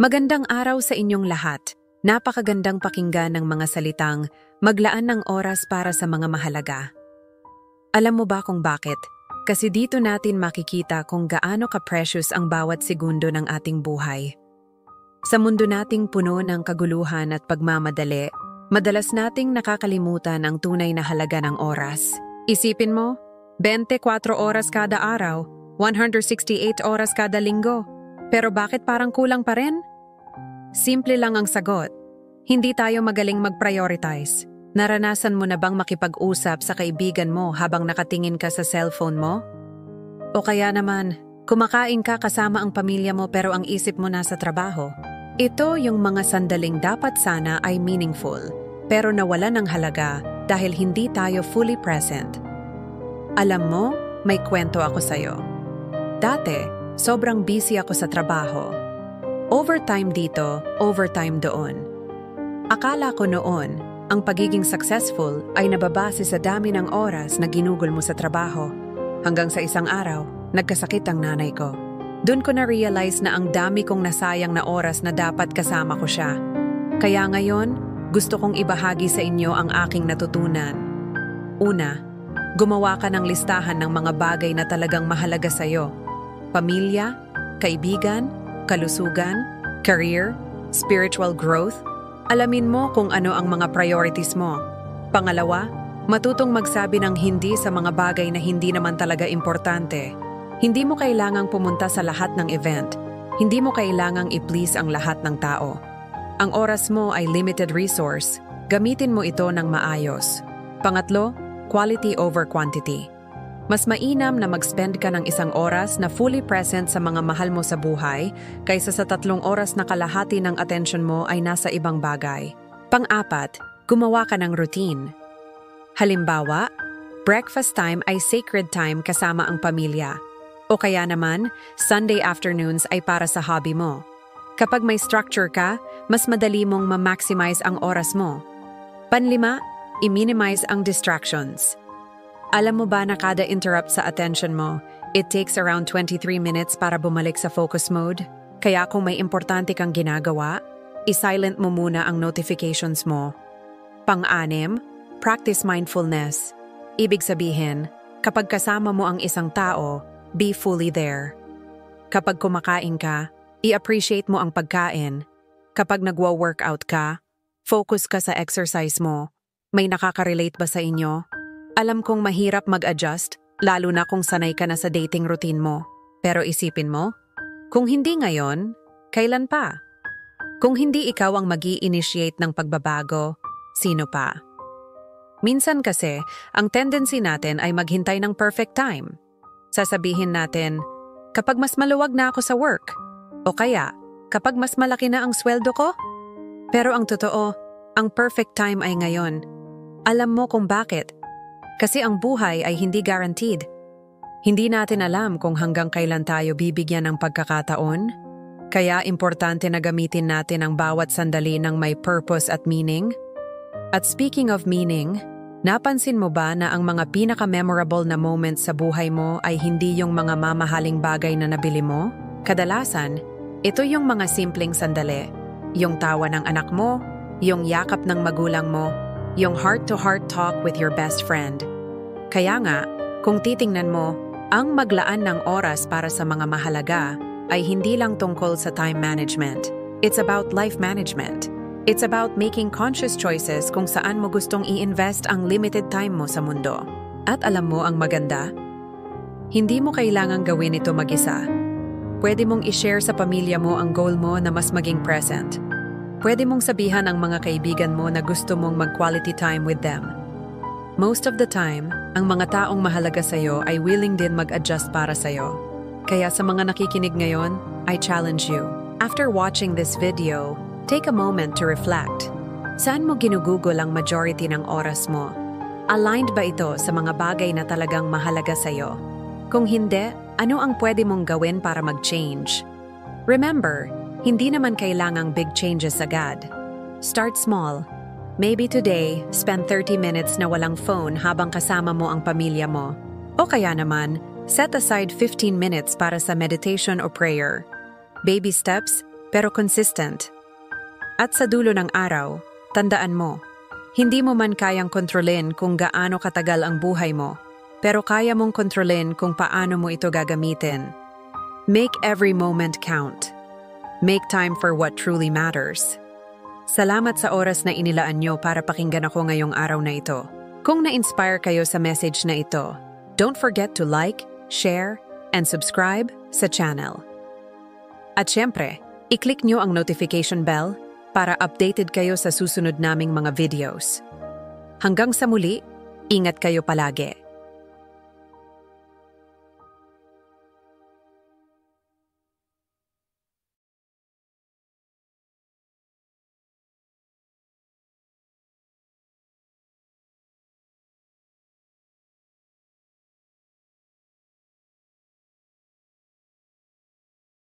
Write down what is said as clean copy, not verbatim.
Magandang araw sa inyong lahat. Napakagandang pakinggan ng mga salitang maglaan ng oras para sa mga mahalaga. Alam mo ba kung bakit? Kasi dito natin makikita kung gaano ka-precious ang bawat segundo ng ating buhay. Sa mundo nating puno ng kaguluhan at pagmamadali, madalas nating nakakalimutan ang tunay na halaga ng oras. Isipin mo, 24 oras kada araw, 168 oras kada linggo. Pero bakit parang kulang pa rin? Simple lang ang sagot. Hindi tayo magaling mag-prioritize. Naranasan mo na bang makipag-usap sa kaibigan mo habang nakatingin ka sa cellphone mo? O kaya naman, kumakain ka kasama ang pamilya mo pero ang isip mo nasa trabaho? Ito yung mga sandaling dapat sana ay meaningful, pero nawala ng halaga dahil hindi tayo fully present. Alam mo, may kwento ako sa'yo. Dati, sobrang busy ako sa trabaho. Overtime dito, overtime doon. Akala ko noon, ang pagiging successful ay nababase sa dami ng oras na ginugol mo sa trabaho. Hanggang sa isang araw, nagkasakit ang nanay ko. Doon ko na-realize na ang dami kong nasayang na oras na dapat kasama ko siya. Kaya ngayon, gusto kong ibahagi sa inyo ang aking natutunan. Una, gumawa ka ng listahan ng mga bagay na talagang mahalaga sa'yo. Pamilya, kaibigan, kalusugan, career, spiritual growth. Alamin mo kung ano ang mga priorities mo. Pangalawa, matutong magsabi ng hindi sa mga bagay na hindi naman talaga importante. Hindi mo kailangang pumunta sa lahat ng event. Hindi mo kailangang i-please ang lahat ng tao. Ang oras mo ay limited resource. Gamitin mo ito ng maayos. Pangatlo, quality over quantity. Mas mainam na mag-spend ka ng isang oras na fully present sa mga mahal mo sa buhay kaysa sa 3 oras na kalahati ng atensyon mo ay nasa ibang bagay. Pang-apat, gumawa ka ng routine. Halimbawa, breakfast time ay sacred time kasama ang pamilya. O kaya naman, Sunday afternoons ay para sa hobby mo. Kapag may structure ka, mas madali mong ma-maximize ang oras mo. Panlima, i-minimize ang distractions. Alam mo ba na kada interrupt sa attention mo, it takes around 23 minutes para bumalik sa focus mode? Kaya kung may importante kang ginagawa, i-silent mo muna ang notifications mo. Pang-anim, practice mindfulness. Ibig sabihin, kapag kasama mo ang isang tao, be fully there. Kapag kumakain ka, i-appreciate mo ang pagkain. Kapag nagwa-workout ka, focus ka sa exercise mo. May nakaka-relate ba sa inyo? Alam kong mahirap mag-adjust, lalo na kung sanay ka na sa dating routine mo. Pero isipin mo, kung hindi ngayon, kailan pa? Kung hindi ikaw ang mag-i-initiate ng pagbabago, sino pa? Minsan kasi, ang tendency natin ay maghintay ng perfect time. Sasabihin natin, kapag mas maluwag na ako sa work, o kaya, kapag mas malaki na ang sweldo ko? Pero ang totoo, ang perfect time ay ngayon. Alam mo kung bakit? Kasi ang buhay ay hindi guaranteed. Hindi natin alam kung hanggang kailan tayo bibigyan ng pagkakataon. Kaya importante na gamitin natin ang bawat sandali ng may purpose at meaning. At speaking of meaning, napansin mo ba na ang mga pinaka-memorable na moments sa buhay mo ay hindi yung mga mamahaling bagay na nabili mo? Kadalasan, ito yung mga simpleng sandali. Yung tawa ng anak mo, yung yakap ng magulang mo, yung heart-to-heart talk with your best friend. Kaya nga, kung titingnan mo, ang maglaan ng oras para sa mga mahalaga ay hindi lang tungkol sa time management. It's about life management. It's about making conscious choices kung saan mo gustong i-invest ang limited time mo sa mundo. At alam mo ang maganda? Hindi mo kailangang gawin ito mag-isa. Pwede mong i-share sa pamilya mo ang goal mo na mas maging present. Pwede mong sabihan ang mga kaibigan mo na gusto mong mag-quality time with them. Most of the time, ang mga taong mahalaga sa'yo ay willing din mag-adjust para sa'yo. Kaya sa mga nakikinig ngayon, I challenge you. After watching this video, take a moment to reflect. Saan mo ginugugol ang majority ng oras mo? Aligned ba ito sa mga bagay na talagang mahalaga sa'yo? Kung hindi, ano ang pwede mong gawin para mag-change? Remember, hindi naman kailangang big changes agad. Start small. Maybe today, spend 30 minutes na walang phone habang kasama mo ang pamilya mo. O kaya naman, set aside 15 minutes para sa meditation o prayer. Baby steps, pero consistent. At sa dulo ng araw, tandaan mo, hindi mo man kayang kontrolin kung gaano katagal ang buhay mo, pero kaya mong kontrolin kung paano mo ito gagamitin. Make every moment count. Make time for what truly matters. Salamat sa oras na inilaan nyo para pakinggan ako ngayong araw na ito. Kung na-inspire kayo sa message na ito, don't forget to like, share, and subscribe sa channel. At syempre, i-click nyo ang notification bell para updated kayo sa susunod naming mga videos. Hanggang sa muli, ingat kayo palagi.